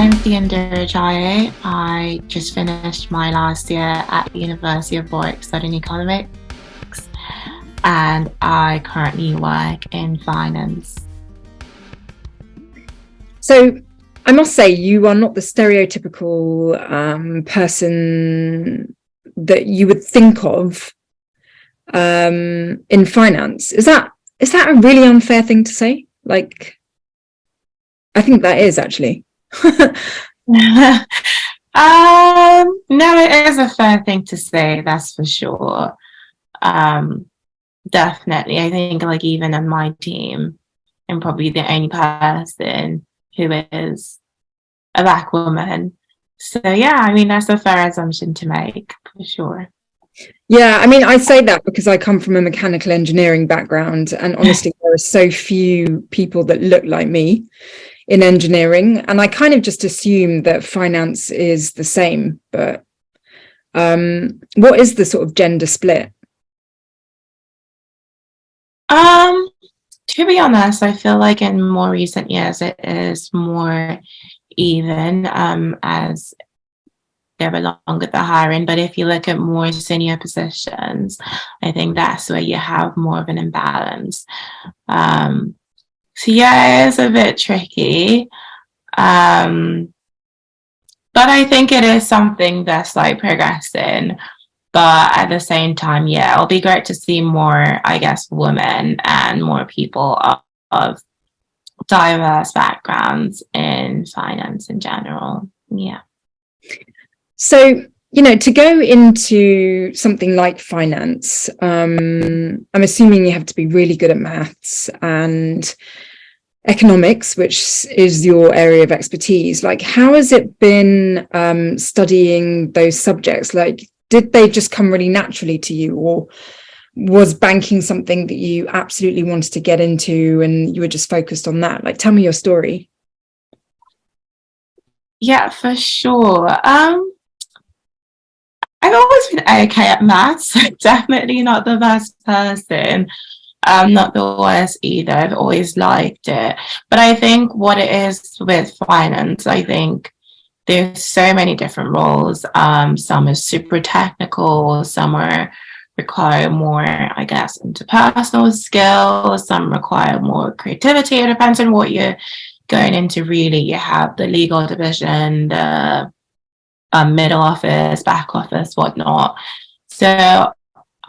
I'm Fiyin Durojaiye. I just finished my last year at the University of Warwick studying economics, and I currently work in finance. So I must say, you are not the stereotypical person that you would think of in finance. Is that a really unfair thing to say? Like, I think that is actually. No, it is a fair thing to say, that's for sure. Um, Definitely. I think like even in my team, I'm probably the only person who is a black woman. So yeah, I mean that's a fair assumption to make for sure. Yeah, I mean, I say that because I come from a mechanical engineering background, and honestly, there are so few people that look like me in engineering, and I kind of just assume that finance is the same. But what is the sort of gender split? Um, to be honest, I feel like in more recent years it is more even as they go along with the hiring. But if you look at more senior positions, I think that's where you have more of an imbalance. Um, so yeah, it is a bit tricky. Um, but I think it is something that's like progressing. But at the same time, yeah, it'll be great to see more, I guess, women and more people of diverse backgrounds in finance in general. Yeah. So, to go into something like finance, I'm assuming you have to be really good at maths and economics, which is your area of expertise. Like, how has it been studying those subjects? Like, did they just come really naturally to you, or was banking something that you absolutely wanted to get into and you were just focused on that? Like, tell me your story. Yeah, for sure. I've always been okay at maths. Definitely not the best person. Not the worst either. I've always liked it. But I think what it is with finance, I think there's so many different roles. Some are super technical, some are require more, I guess, interpersonal skills, some require more creativity. It depends on what you're going into, really. You have the legal division, the middle office, back office, whatnot. So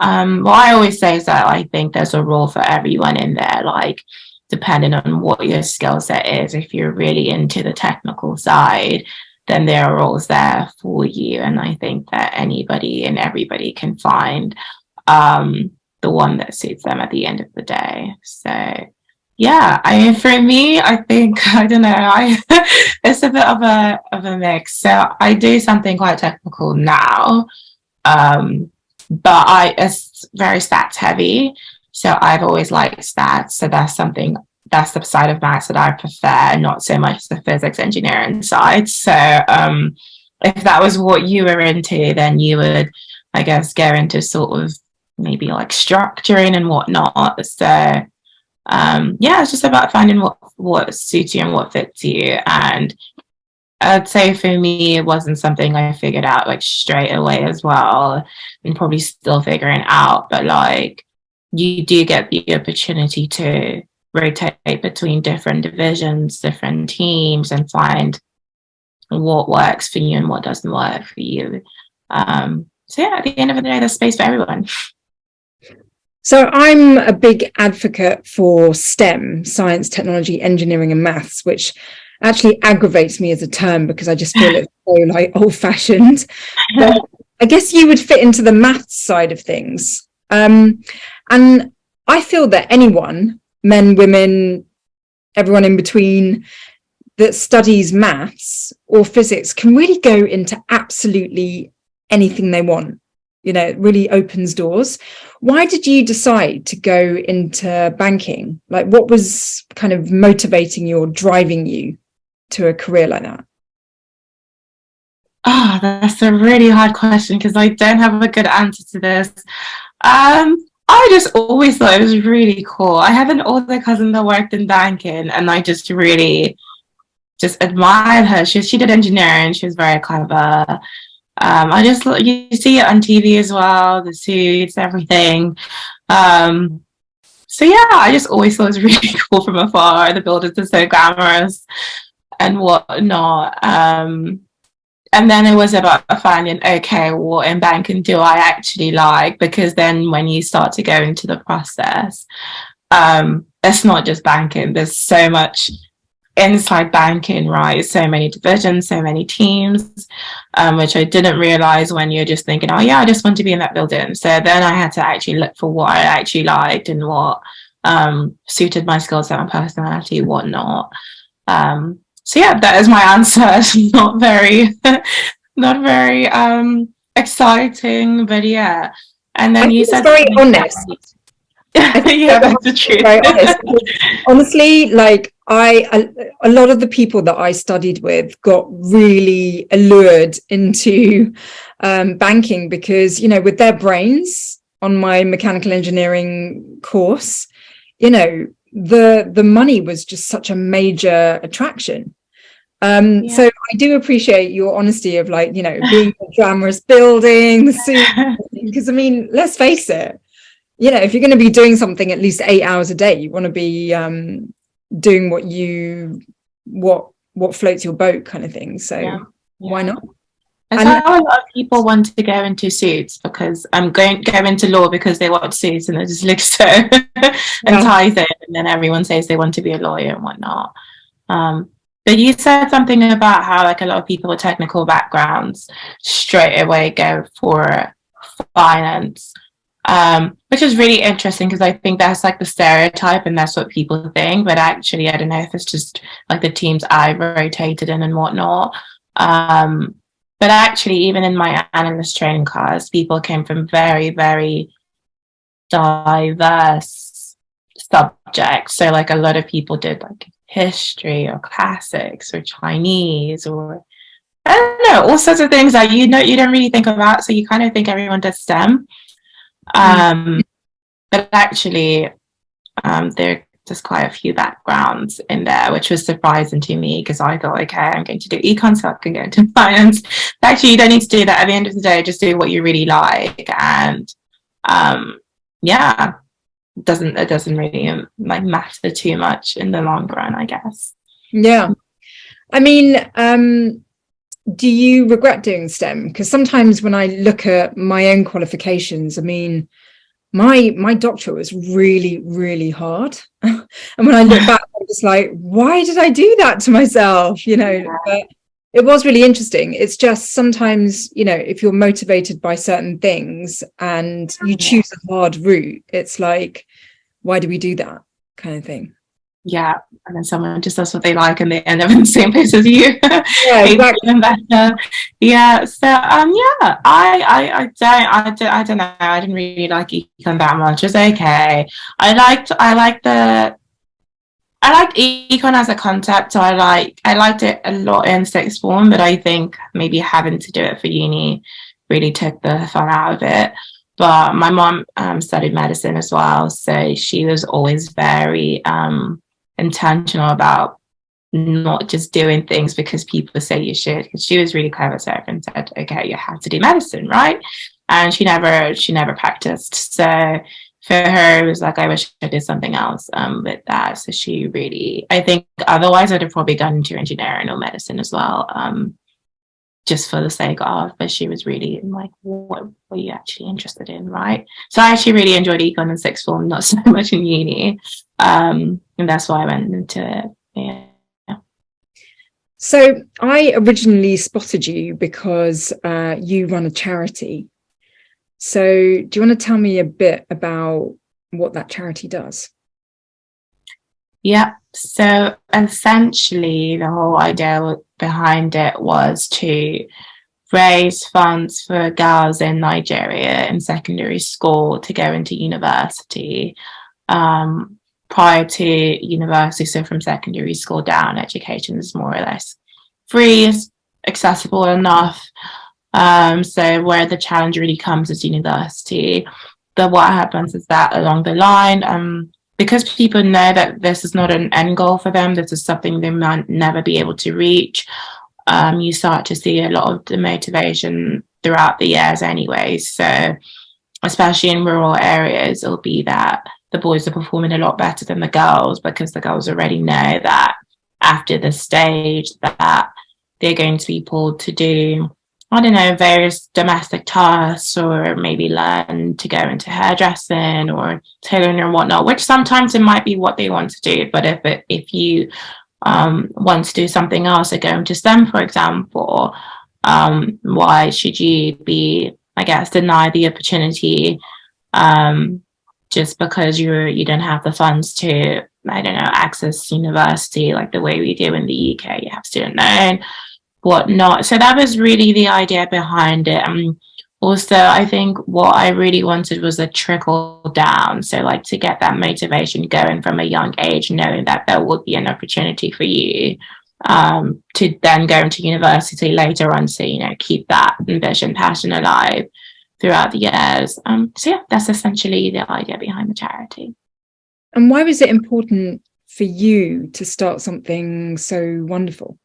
what I always say is that I think there's a role for everyone in there, like depending on what your skill set is. If you're really into the technical side, then there are roles there for you. And I think that anybody and everybody can find the one that suits them at the end of the day. So yeah, I mean, for me, I think I don't know. It's a bit of a mix. So I do something quite technical now, but it's very stats heavy. So I've always liked stats. So that's the side of maths that I prefer, not so much the physics engineering side. So if that was what you were into, then you would, I guess, go into sort of maybe like structuring and whatnot. So yeah, it's just about finding what suits you and what fits you. And I'd say for me, it wasn't something I figured out like straight away as well, and probably still figuring out. But like, you do get the opportunity to rotate between different divisions, different teams, and find what works for you and what doesn't work for you. So yeah, at the end of the day, there's space for everyone. So I'm a big advocate for STEM, science, technology, engineering, and maths, which actually aggravates me as a term because I just feel it's so like old-fashioned. But I guess you would fit into the maths side of things. And I feel that anyone, men, women, everyone in between, that studies maths or physics can really go into absolutely anything they want. It really opens doors. Why did you decide to go into banking? Like, what was kind of motivating you or driving you to a career like that? Oh, that's a really hard question because I don't have a good answer to this. I just always thought it was really cool. I had an older cousin that worked in banking, and I just really just admired her. She did engineering. She was very clever. I just, you see it on TV as well, the suits, everything. So yeah, I just always thought it was really cool from afar. The buildings are so glamorous and whatnot. And then it was about finding, okay, what in banking do I actually like? Because then when you start to go into the process, it's not just banking. There's so much inside banking, right? So many divisions, so many teams, which I didn't realize when you're just thinking, oh yeah, I just want to be in that building. So then I had to actually look for what I actually liked and what suited my skill set and personality, whatnot. So yeah, that is my answer. It's not very, not very exciting, but yeah. And I then you think it's said very something honest. I think yeah, that's the truth. very honest. Honestly, like a lot of the people that I studied with got really allured into banking because, you know, with their brains on my mechanical engineering course, you know, the money was just such a major attraction. Yeah. So I do appreciate your honesty of, like, you know, being a glamorous building, the suit, because I mean, let's face it, you know, if you're going to be doing something at least 8 hours a day, you want to be doing what floats your boat, kind of thing. So Yeah. why not? That's And how a lot of people want to go into suits because I'm going go into law because they want suits and it just looks so enticing, and then everyone says they want to be a lawyer and whatnot. But you said something about how like a lot of people with technical backgrounds straight away go for finance, which is really interesting because I think that's like the stereotype and that's what people think. But actually, I don't know if it's just like the teams I've rotated in and whatnot. But actually, even in my analyst training class, people came from very, very diverse subjects. So, like, a lot of people did like history or classics or Chinese or I don't know, all sorts of things that you don't really think about. So you kind of think everyone does STEM, but actually, there there's quite a few backgrounds in there, which was surprising to me because I thought, okay, I'm going to do econ, so I can go into finance. But actually, you don't need to do that. At the end of the day, just do what you really like, and yeah, it doesn't really like matter too much in the long run, I guess. yeah, I mean, do you regret doing STEM? Because sometimes when I look at my own qualifications, I mean, my doctorate was really, really hard. And when I look back, I'm just like, why did I do that to myself? You know, Yeah. but it was really interesting. It's just sometimes, you know, if you're motivated by certain things and you choose a hard route, it's like, why do we do that, kind of thing? Yeah, and then someone just does what they like and they end up in the same place as you. Yeah, Maybe exactly. even better. Yeah, so yeah, I don't know. I didn't really like econ that much. It's okay. I liked econ as a concept, so I liked it a lot in sixth form, but I think maybe having to do it for uni really took the fun out of it. But my mom studied medicine as well, so she was always very intentional about not just doing things because people say you should. Because she was really clever, so everyone said, "Okay, you have to do medicine, right?" And she never practiced. So for her, it was like, I wish I did something else with that. So she really, I think, otherwise I'd have probably gone into engineering or medicine as well, just for the sake of. But she was really like, what were you actually interested in, right? So I actually really enjoyed econ in sixth form, not so much in uni, and that's why I went into it. Yeah. So I originally spotted you because you run a charity. So do you want to tell me a bit about what that charity does? Yeah. So essentially, the whole idea behind it was to raise funds for girls in Nigeria in secondary school to go into university. Prior to university, so from secondary school down, education is more or less free, accessible enough. So where the challenge really comes is university. But what happens is that along the line, because people know that this is not an end goal for them, this is something they might never be able to reach. You start to see a lot of the motivation throughout the years anyway. So especially in rural areas, it'll be that the boys are performing a lot better than the girls, because the girls already know that after the stage that they're going to be pulled to do, I don't know, various domestic tasks, or maybe learn to go into hairdressing or tailoring or whatnot, which sometimes it might be what they want to do. But if you want to do something else, or go into STEM, for example, why should you be, I guess, denied the opportunity just because you don't have the funds to, I don't know, access university like the way we do in the UK? You have student loan, whatnot. So that was really the idea behind it. Also, I think what I really wanted was a trickle down. So like to get that motivation going from a young age, knowing that there would be an opportunity for you to then go into university later on. So, you know, keep that ambition, passion alive throughout the years. So yeah, that's essentially the idea behind the charity. And why was it important for you to start something so wonderful?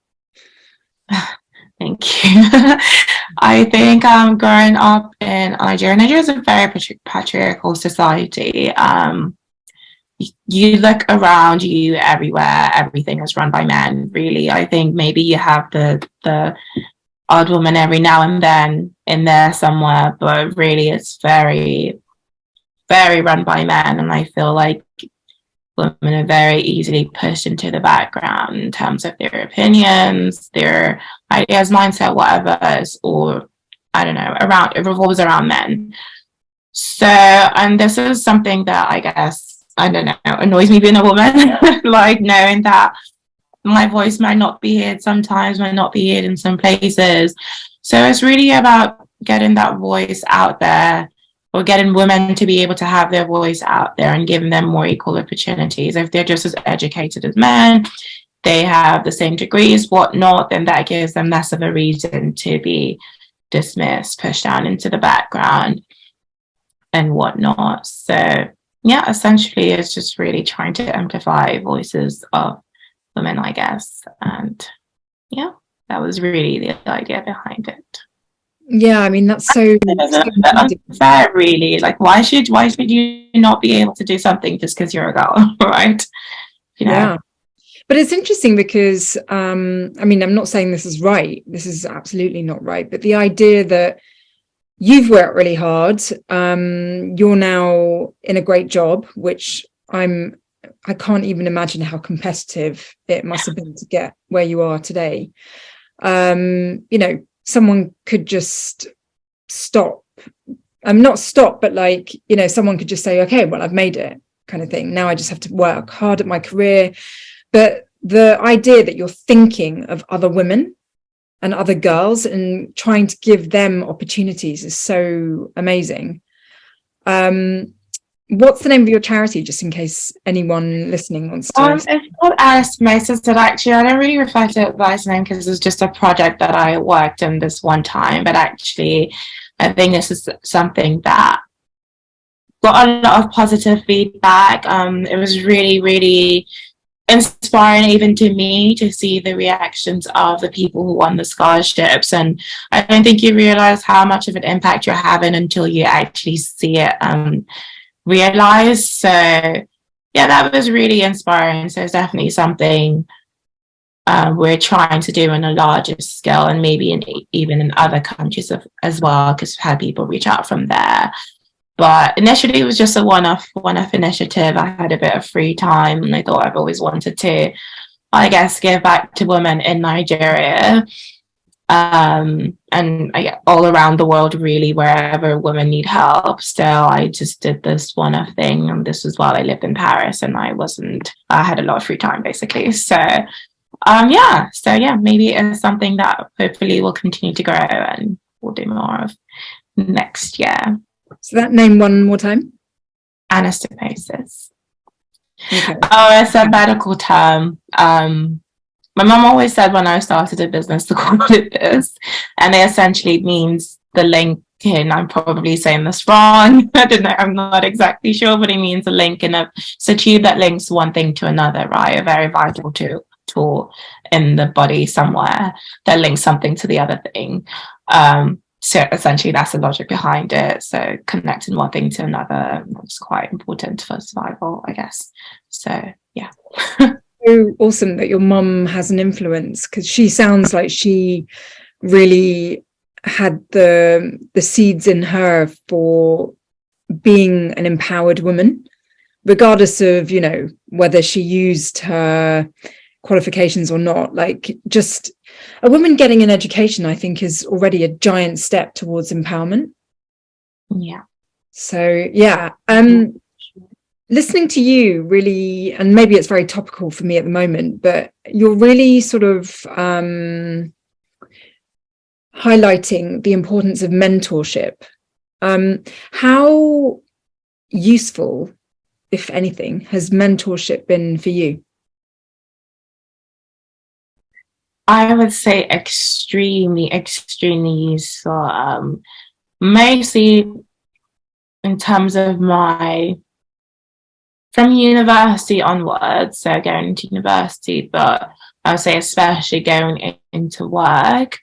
Thank you. I think growing up in Nigeria is a very patriarchal society. You look around you everywhere, everything is run by men, really. I think maybe you have the odd woman every now and then in there somewhere, but really it's very, very run by men. And I feel like women are very easily pushed into the background in terms of their opinions, their ideas, mindset, whatever, or I don't know, around, it revolves around men. So, and this is something that I guess, I don't know, annoys me being a woman, like knowing that my voice might not be heard sometimes, might not be heard in some places. So it's really about getting that voice out there, or getting women to be able to have their voice out there and giving them more equal opportunities. If they're just as educated as men, they have the same degrees, whatnot, then that gives them less of a reason to be dismissed, pushed down into the background and whatnot. So yeah, essentially it's just really trying to amplify voices of women, I guess. And yeah, that was really the idea behind it. Yeah, I mean, that's so unfair, really. Like, why should you not be able to do something just because you're a girl, right? You know? Yeah. But it's interesting because, I mean, I'm not saying this is right. This is absolutely not right. But the idea that you've worked really hard, you're now in a great job, which I can't even imagine how competitive it must have been to get where you are today. You know, someone could just stop. Not stop, but like, you know, someone could just say, okay, well, I've made it, kind of thing. Now I just have to work hard at my career. But the idea that you're thinking of other women and other girls and trying to give them opportunities is so amazing. What's the name of your charity, just in case anyone listening wants to? It's called Osmosis. That actually, I don't really refer to it by its name because it's just a project that I worked on this one time. But actually, I think this is something that got a lot of positive feedback. It was really, really inspiring even to me to see the reactions of the people who won the scholarships. And I don't think you realize how much of an impact you're having until you actually see it realized. So yeah, that was really inspiring. So it's definitely something we're trying to do on a larger scale, and maybe even in other countries as well, because we've had people reach out from there. But initially it was just a one-off initiative. I had a bit of free time and I thought I've always wanted to, I guess, give back to women in Nigeria. And all around the world, really, wherever women need help. So I just did this one-off thing, and this was while I lived in Paris, and I had a lot of free time, basically. So maybe it's something that hopefully will continue to grow, and we'll do more of next year. So that name one more time. Anastomosis. Okay. Oh, it's a medical term. My mom always said when I started a business to call it this, and it essentially means the link and I'm probably saying this wrong. I don't know. I'm not exactly sure, but it means a link in a, it's a tube that links one thing to another, right? A very vital tool in the body somewhere that links something to the other thing. So essentially that's the logic behind it. So connecting one thing to another is quite important for survival, I guess. So yeah. So awesome that your mum has an influence, because she sounds like she really had the seeds in her for being an empowered woman, regardless of, you know, whether she used her qualifications or not. Like, just a woman getting an education, I think, is already a giant step towards empowerment. Yeah. So yeah, listening to you really, and maybe it's very topical for me at the moment, but you're really sort of highlighting the importance of mentorship. How useful, if anything, has mentorship been for you? I would say extremely, extremely useful. Mostly in terms of from university onwards, so going to university, but I would say especially going into work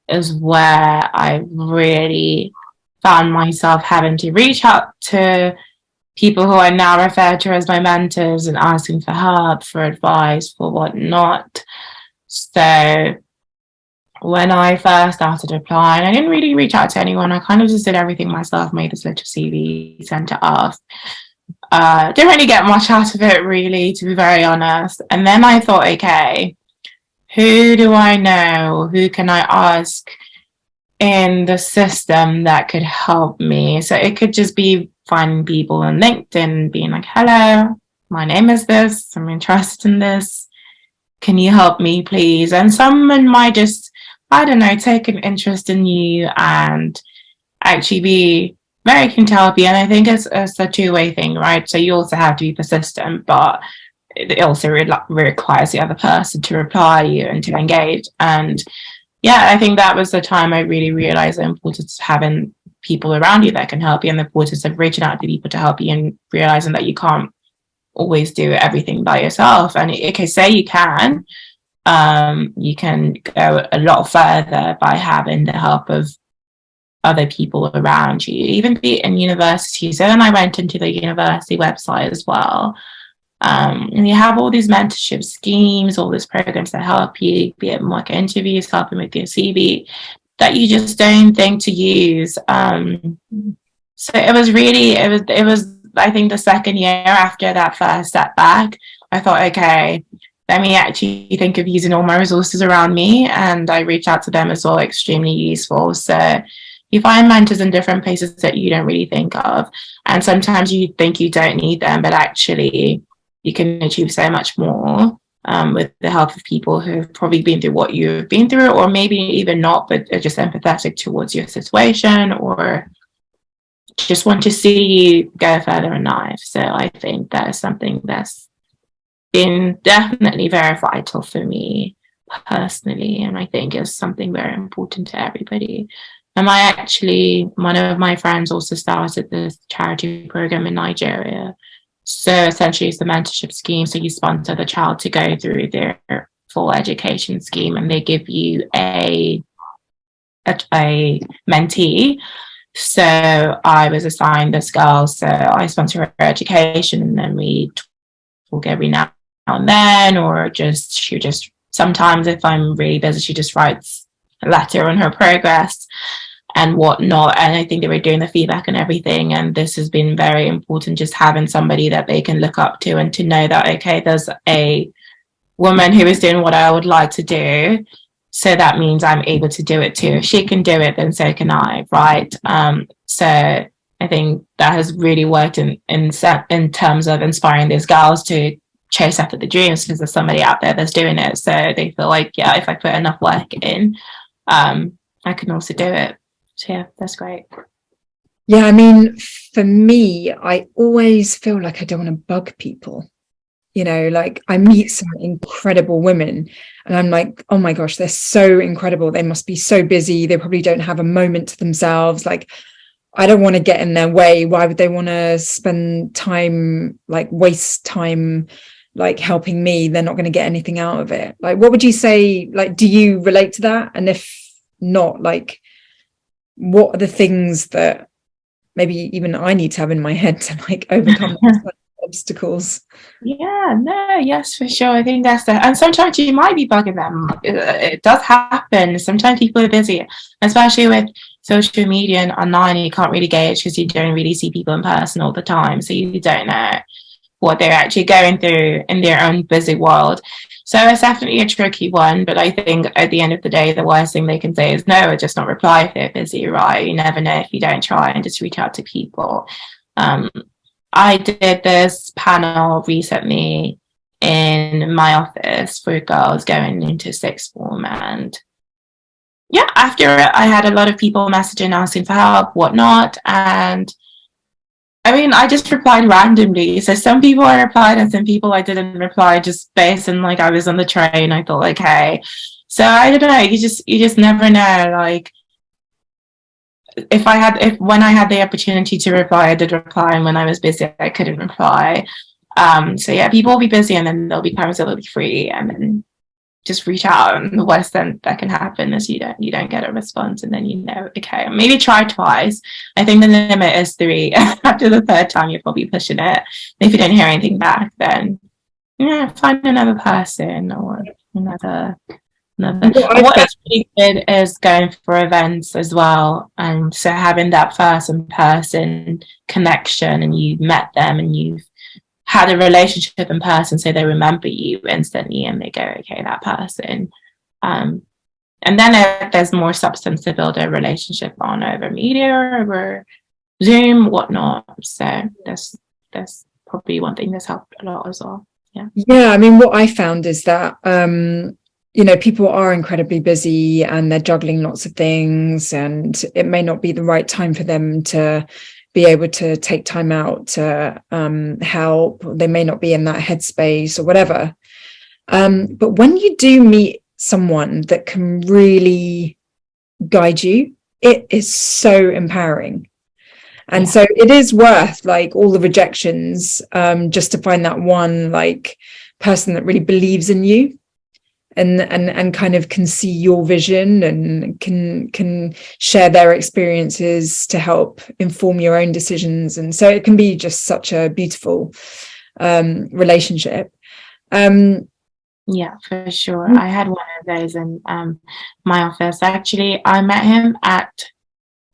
is where I really found myself having to reach out to people who I now refer to as my mentors and asking for help, for advice, for whatnot. So when I first started applying, I didn't really reach out to anyone. I kind of just did everything myself, made this little CV, sent it off. Didn't really get much out of it, really, to be very honest. And then I thought, okay, who do I know? Who can I ask in the system that could help me? So it could just be finding people on LinkedIn, being like, hello, my name is this, I'm interested in this. Can you help me, please? And someone might just, I don't know, take an interest in you and actually be very keen to help you. And I think it's a two-way thing, right? So you also have to be persistent, but it also requires the other person to reply you and to engage. And yeah, I think that was the time I really realized the importance of having people around you that can help you, and the importance of reaching out to people to help you, and realizing that you can't always do everything by yourself. And okay, say you can go a lot further by having the help of other people around you, even be it in university. So then I went into the university website as well. And you have all these mentorship schemes, all these programs that help you, be it mock interviews, helping with your CV, that you just don't think to use. So it was, I think the second year after that first setback, I thought, okay, let me actually think of using all my resources around me. And I reached out to them as well, extremely useful. So you find mentors in different places that you don't really think of. And sometimes you think you don't need them, but actually you can achieve so much more with the help of people who've probably been through what you've been through, or maybe even not, but are just empathetic towards your situation, or just want to see you go further in life. So I think that is something that's been definitely very vital for me personally, and I think is something very important to everybody. And one of my friends also started this charity program in Nigeria. So essentially it's the mentorship scheme. So you sponsor the child to go through their full education scheme, and they give you a mentee. So I was assigned this girl, so I sponsor her education, and then we talk every now and then, or she just sometimes, if I'm really busy, she just writes a letter on her progress and whatnot. And I think they were doing the feedback and everything, and this has been very important, just having somebody that they can look up to, and to know that, okay, there's a woman who is doing what I would like to do, so that means I'm able to do it too. If she can do it, then so can I, right? So I think that has really worked in terms of inspiring these girls to chase after the dreams, because there's somebody out there that's doing it. So they feel like, yeah, if I put enough work in, I can also do it. So yeah, that's great. Yeah, I mean, for me, I always feel like I don't want to bug people. you know, like I meet some incredible women and I'm like, oh my gosh, they're so incredible. They must be so busy. They probably don't have a moment to themselves. Like, I don't want to get in their way. Why would they want to spend time, like waste time, like helping me? They're not going to get anything out of it. Like, what would you say? Like, do you relate to that? And if not, like, what are the things that maybe even I need to have in my head to like overcome those obstacles? Yeah, no, yes, for sure. I think that's and sometimes you might be bugging them. It does happen. Sometimes people are busy, especially with social media and online. You can't really gauge because you don't really see people in person all the time, so you don't know what they're actually going through in their own busy world. So it's definitely a tricky one. But I think at the end of the day, the worst thing they can say is no, or just not reply if they're busy, right? You never know if you don't try and just reach out to people. I did this panel recently in my office for girls going into sixth form, and yeah, after it, I had a lot of people messaging asking for help, whatnot, and I mean, I just replied randomly. So some people I replied, and some people I didn't reply, just based on like I was on the train. I thought, okay, so I don't know. You just never know, like. If when I had the opportunity to reply, I did reply, and when I was busy, I couldn't reply. So yeah, people will be busy, and then there'll be times that they'll be free, and then just reach out. And the worst then that can happen is you don't get a response, and then you know, okay, maybe try twice. I think the limit is 3. After the 3rd time, you're probably pushing it. If you don't hear anything back, then yeah, find another person or another. What is really good is going for events as well. So having that first in-person connection, and you've met them and you've had a relationship in person, so they remember you instantly and they go, okay, that person. And then there's more substance to build a relationship on over media or over Zoom, whatnot. So that's probably one thing that's helped a lot as well. Yeah, I mean, what I found is that you know, people are incredibly busy and they're juggling lots of things, and it may not be the right time for them to be able to take time out to help. They may not be in that headspace or whatever. But when you do meet someone that can really guide you, it is so empowering. And so it is worth like all the rejections, just to find that one like person that really believes in you and kind of can see your vision and can share their experiences to help inform your own decisions. And so it can be just such a beautiful relationship. Yeah, for sure. I had one of those in my office. Actually, I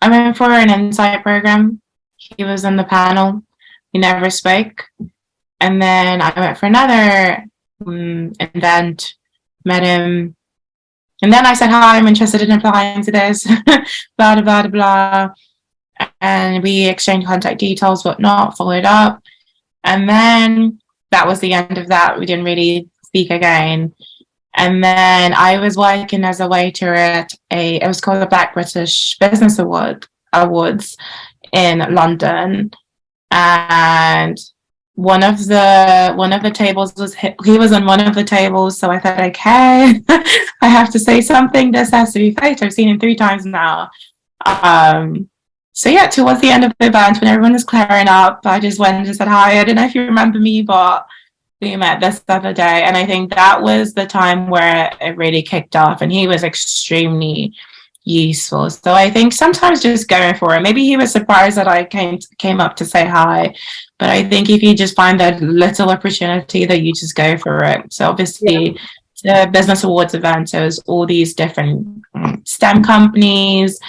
went for an insight program. He was in the panel. We never spoke. And then I went for another event, met him. And then I said, hi, I'm interested in applying to this, blah, blah, blah, blah. And we exchanged contact details, whatnot, followed up. And then that was the end of that. We didn't really speak again. And then I was working as a waiter at it was called the Black British Business Awards in London. And one of the tables he was on one of the tables, so I thought, okay, I have to say something. This has to be fate. I've seen him 3 times now. So yeah, towards the end of the event, when everyone was clearing up, I just went and said, hi, I don't know if you remember me, but we met this other day. And I think that was the time where it really kicked off, and he was extremely useful. So I think sometimes just going for it. Maybe he was surprised that I came up to say hi, but I think if you just find that little opportunity, that you just go for it. So obviously the Business Awards event, so it was all these different STEM companies.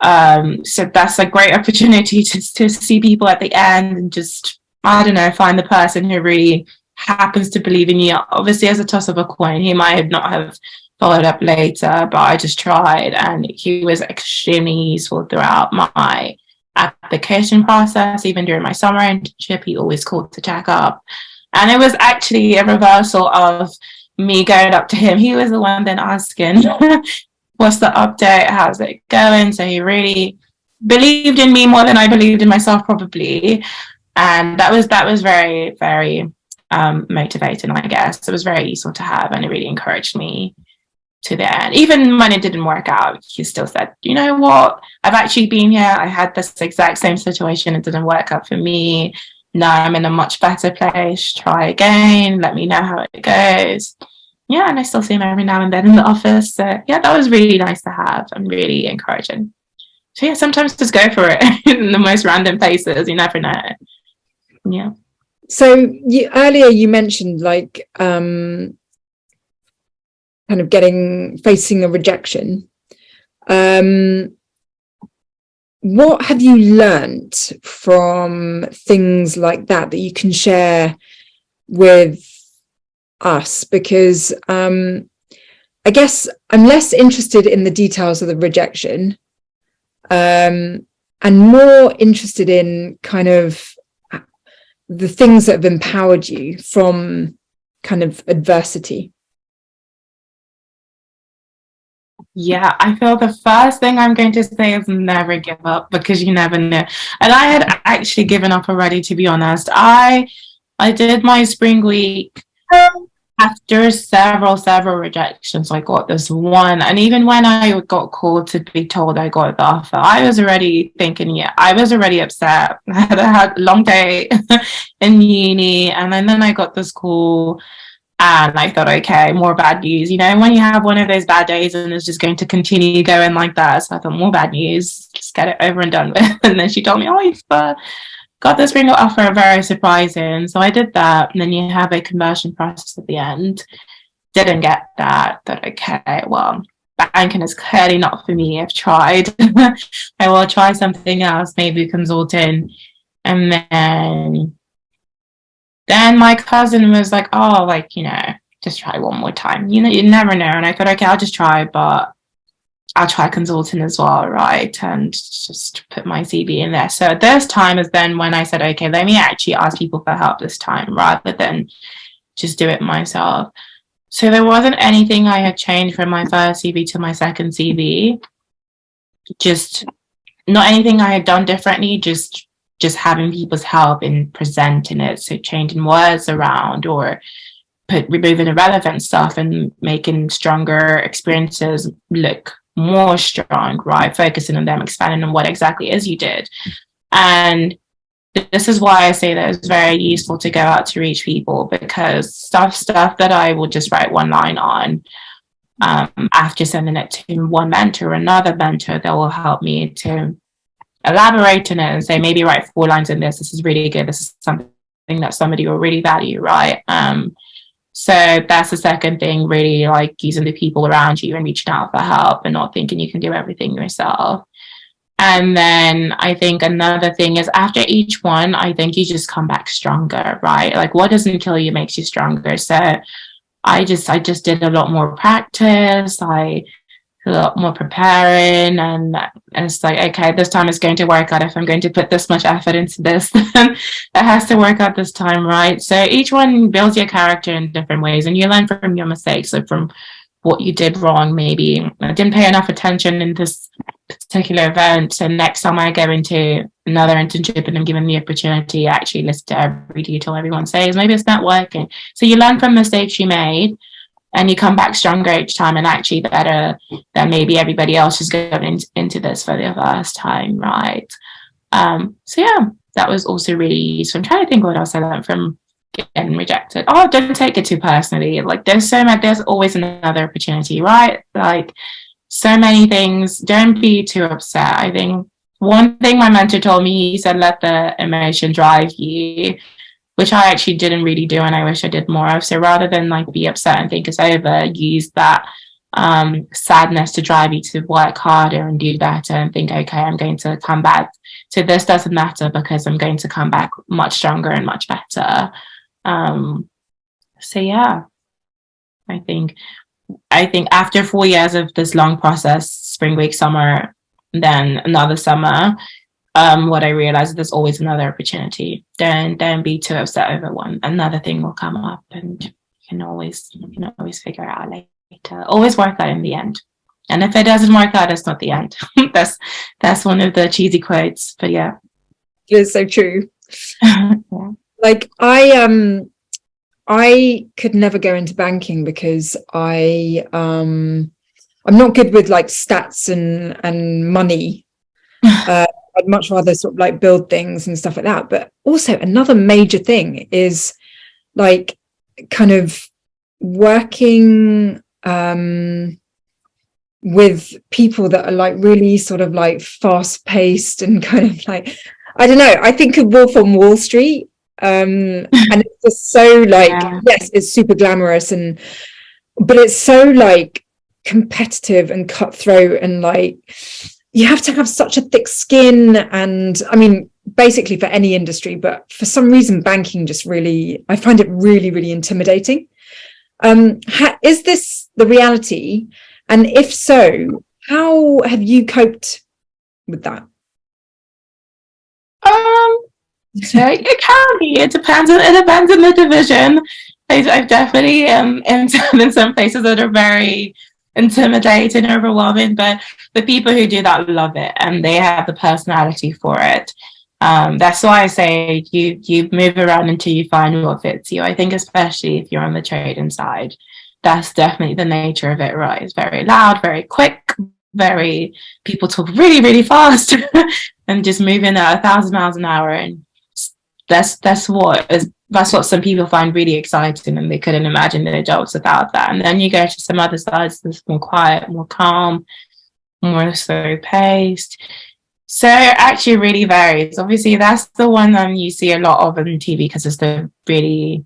So that's a great opportunity to see people at the end and just, I don't know, find the person who really happens to believe in you. Obviously, as a toss of a coin, he might not have followed up later, but I just tried, and he was extremely useful throughout my application process. Even during my summer internship, he always called to check up, and it was actually a reversal of me going up to him. He was the one then asking, what's the update, how's it going? So he really believed in me more than I believed in myself, probably. And that was very, very motivating, I guess. It was very useful to have, and it really encouraged me to the end. Even when it didn't work out, he still said, you know what, I've actually been here, I had this exact same situation, it didn't work out for me, now I'm in a much better place, try again, let me know how it goes. Yeah, and I still see him every now and then in the office. So yeah, that was really nice to have and really encouraging. So yeah, sometimes just go for it in the most random places, you never know. Yeah. So earlier you mentioned like kind of facing a rejection. What have you learnt from things like that you can share with us? Because I guess I'm less interested in the details of the rejection, and more interested in kind of the things that have empowered you from kind of adversity. Yeah, I feel the first thing I'm going to say is never give up, because you never know. And I had actually given up already, to be honest. I did my spring week after several rejections. I got this one, and even when I got called to be told I got the offer, I was already thinking, yeah, I was already upset. I had a long day in uni, and then I got this call. And I thought, okay, more bad news. You know, when you have one of those bad days and it's just going to continue going like that. So I thought, more bad news, just get it over and done with. And then she told me, oh, you've got this ring offer, very surprising. So I did that. And then you have a conversion process at the end. Didn't get that. Thought, okay, well, banking is clearly not for me. I've tried. I will try something else, maybe consulting. And then my cousin was like, oh, like, you know, just try one more time. You know, you never know. And I thought, okay, I'll just try, but I'll try consulting as well, right? And just put my CV in there. So this time is then when I said, okay, let me actually ask people for help this time rather than just do it myself. So there wasn't anything I had changed from my first CV to my second CV. Just not anything I had done differently, just having people's help in presenting it, so changing words around or removing irrelevant stuff and making stronger experiences look more strong, right? Focusing on them, expanding on what exactly is you did. And this is why I say that it's very useful to go out to reach people, because stuff that I would just write one line on, after sending it to one mentor or another mentor, that will help me to elaborate on it and say, maybe write 4 lines in this. This is really good. This is something that somebody will really value, right? So that's the second thing, really, like using the people around you and reaching out for help and not thinking you can do everything yourself. And then I think another thing is, after each one, I think you just come back stronger, right? Like, what doesn't kill you makes you stronger. So I just did a lot more practice. A lot more preparing, and it's like, okay, this time it's going to work out. If I'm going to put this much effort into this, then it has to work out this time, right? So each one builds your character in different ways, and you learn from your mistakes, so from what you did wrong. Maybe I didn't pay enough attention in this particular event, so next time I go into another internship and I'm given the opportunity, I actually listen to every detail everyone says. Maybe it's not working, so you learn from mistakes you made, and you come back stronger each time, and actually better than maybe everybody else who's going into this for the first time, right? So yeah, that was also really useful. I'm trying to think what else I learned from getting rejected. Oh, don't take it too personally. Like, there's always another opportunity, right? Like, so many things. Don't be too upset. I think one thing my mentor told me, he said, let the emotion drive you, which I actually didn't really do, and I wish I did more of. So rather than like be upset and think it's over, use that sadness to drive you to work harder and do better and think, okay, I'm going to come back. So this doesn't matter, because I'm going to come back much stronger and much better. So yeah, I think after 4 years of this long process, spring week, summer, then another summer, what I realized is there's always another opportunity. Don't be too upset over one. Another thing will come up, and you can always figure it out later. Always work out in the end. And if it doesn't work out, it's not the end. that's one of the cheesy quotes, but yeah. It is so true. Yeah. Like I could never go into banking because I'm not good with like stats and money. I'd much rather sort of like build things and stuff like that. But also another major thing is like kind of working with people that are like really sort of like fast paced and kind of like, I don't know, I think of Wolf on Wall Street. And it's just so like, Yeah. yes, it's super glamorous but it's so like competitive and cutthroat, and like you have to have such a thick skin. And I mean, basically for any industry, but for some reason banking just really, I find it really, really intimidating. Is this the reality? And if so, how have you coped with that? So it can be. It depends. It depends on the division. I've definitely in some places that are very intimidating, overwhelming, but the people who do that love it and they have the personality for it. That's why I say you move around until you find what fits you. I think especially if you're on the trading side, that's definitely the nature of it, right? It's very loud, very quick, very people talk really, really fast and just moving at 1,000 miles an hour. And that's what some people find really exciting, and they couldn't imagine their jobs without that. And then you go to some other sides that's more quiet, more calm, more slow paced. So it actually really varies. Obviously, that's the one you see a lot of on TV because it's the really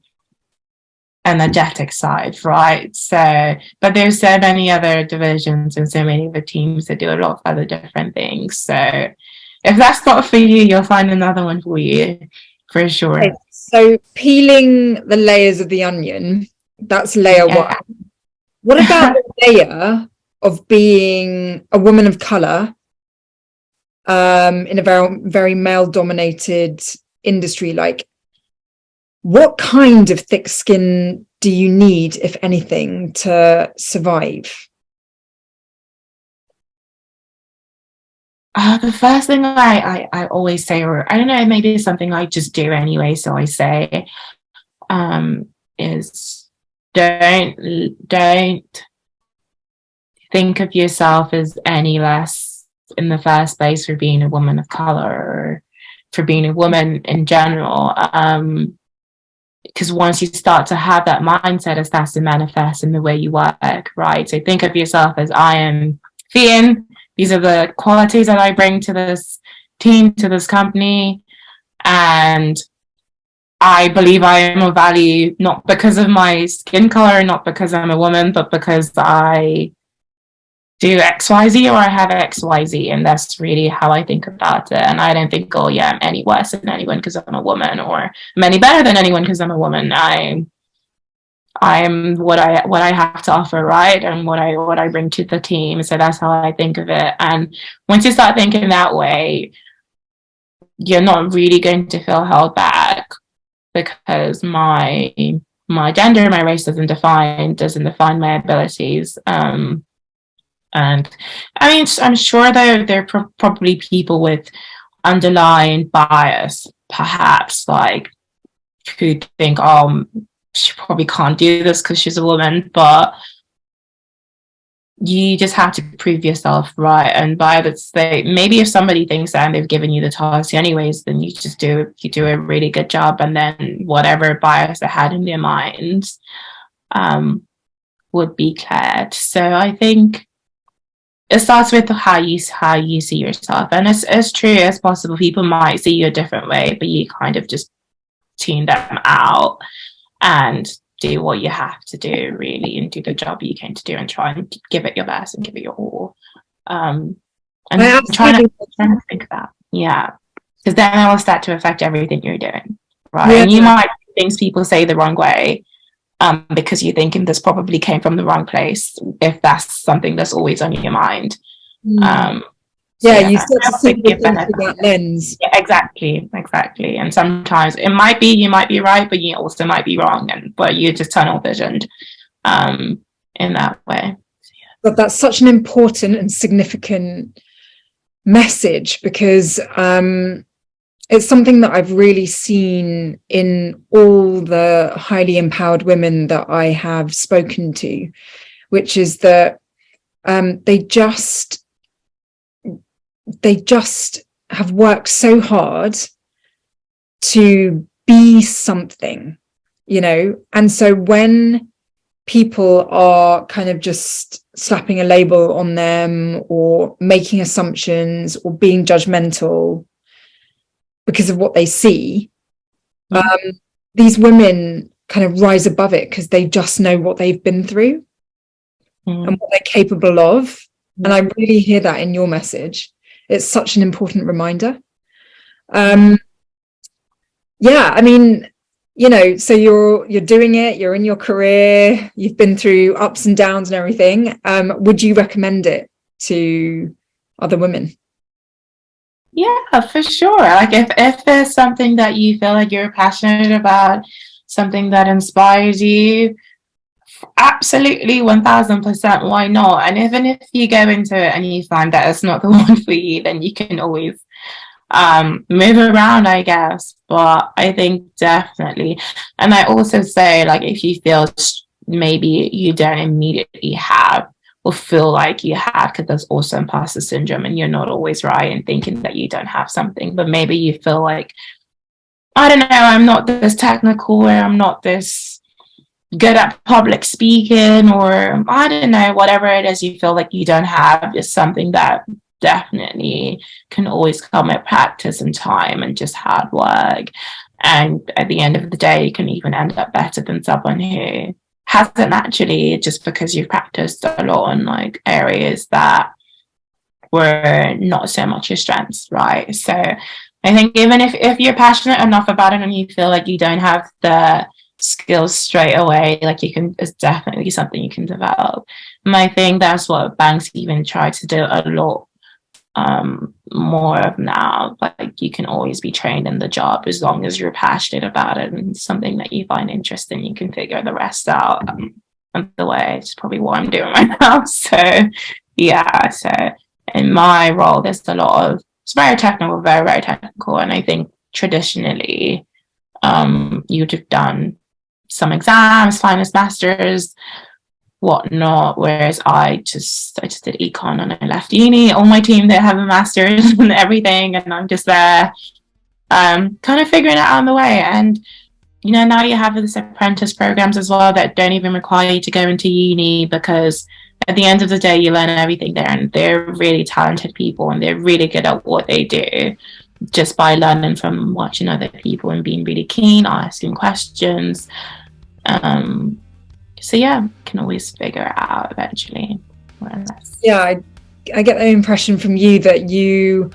energetic side, right? So, but there's so many other divisions and so many other teams that do a lot of other different things. So, if that's not for you, you'll find another one for you, for sure. Okay, so peeling the layers of the onion, that's layer one. What about the layer of being a woman of color in a very, very male dominated industry? Like, what kind of thick skin do you need, if anything, to survive? The first thing I always say, or I don't know, maybe it's something I just do anyway, so I say, is don't think of yourself as any less in the first place for being a woman of color or for being a woman in general. Because once you start to have that mindset, it starts to manifest in the way you work, right? So think of yourself as I am Fiyin. These are the qualities that I bring to this team, to this company. And I believe I am of value, not because of my skin color, not because I'm a woman, but because I do XYZ or I have XYZ. And that's really how I think about it. And I don't think, oh, yeah, I'm any worse than anyone because I'm a woman, or I'm any better than anyone because I'm a woman. I'm what I have to offer, right? And what I bring to the team. So that's how I think of it. And once you start thinking that way, you're not really going to feel held back because my gender, my race doesn't define my abilities. And I mean, I'm sure there are probably people with underlying bias, perhaps, like who think, oh, she probably can't do this because she's a woman, but you just have to prove yourself right. And by the say, maybe if somebody thinks that and they've given you the task anyways, then you do a really good job, and then whatever bias they had in their minds would be cleared. So I think it starts with how you see yourself, and it's as true as possible. People might see you a different way, but you kind of just tune them out and do what you have to do, really, and do the job you came to do and try and give it your best and give it your all. And trying to think of that. Yeah. Because then it will start to affect everything you're doing. Right. Yeah. And you might do things people say the wrong way because you're thinking this probably came from the wrong place, if that's something that's always on your mind. You start to see through that lens. Yeah, exactly. And sometimes you might be right, but you also might be wrong, but you're just tunnel visioned in that way. But that's such an important and significant message, because it's something that I've really seen in all the highly empowered women that I have spoken to, which is that they just have worked so hard to be something, you know. And so when people are kind of just slapping a label on them or making assumptions or being judgmental because of what they see, these women kind of rise above it because they just know what they've been through and what they're capable of. And I really hear that in your message. It's such an important reminder. Yeah, I mean, you know, so you're doing it, you're in your career, you've been through ups and downs and everything. Would you recommend it to other women? Yeah, for sure. Like if there's something that you feel like you're passionate about, something that inspires you, absolutely 1000%, why not? And even if you go into it and you find that it's not the one for you, then you can always move around, I guess. But I think definitely, and I also say, like, if you feel maybe you don't immediately have or feel like you have, because there's also imposter syndrome and you're not always right in thinking that you don't have something, but maybe you feel like, I don't know, I'm not this technical, or I'm not this good at public speaking, or I don't know, whatever it is you feel like you don't have, is something that definitely can always come with practice and time and just hard work. And at the end of the day, you can even end up better than someone who hasn't actually, just because you've practiced a lot in like areas that were not so much your strengths, right? So I think even if you're passionate enough about it and you feel like you don't have the skills straight away, like you can, it's definitely something you can develop. And I think that's what banks even try to do a lot more of now. Like you can always be trained in the job as long as you're passionate about it and something that you find interesting, you can figure the rest out. And the way it's probably what I'm doing right now. So yeah, so in my role there's a lot of, it's very technical, very, very technical. And I think traditionally you'd have done some exams, finance masters, whatnot, whereas I just did econ and I left uni. All my team, they have a master's and everything, and I'm just there kind of figuring it out on the way. And you know, now you have this apprentice programs as well that don't even require you to go into uni, because at the end of the day you learn everything there, and they're really talented people and they're really good at what they do, just by learning from watching other people and being really keen, asking questions. So yeah, can always figure it out eventually. Yeah, I get the impression from you that you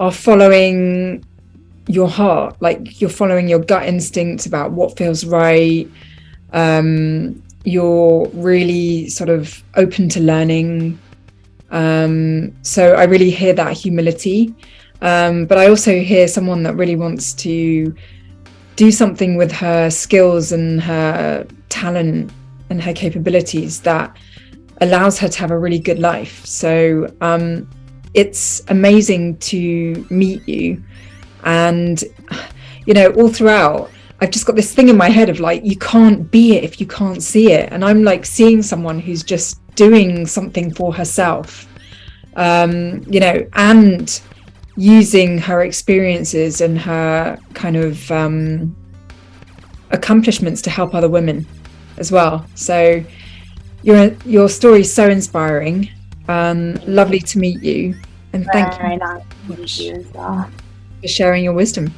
are following your heart, like you're following your gut instinct about what feels right. You're really sort of open to learning. So I really hear that humility. But I also hear someone that really wants to do something with her skills and her talent and her capabilities that allows her to have a really good life. So it's amazing to meet you. And, you know, all throughout, I've just got this thing in my head of like, you can't be it if you can't see it. And I'm like seeing someone who's just doing something for herself, you know, and using her experiences and her kind of accomplishments to help other women as well. So your story is so inspiring. Lovely to meet you, and thank you nice to meet you as well for sharing your wisdom.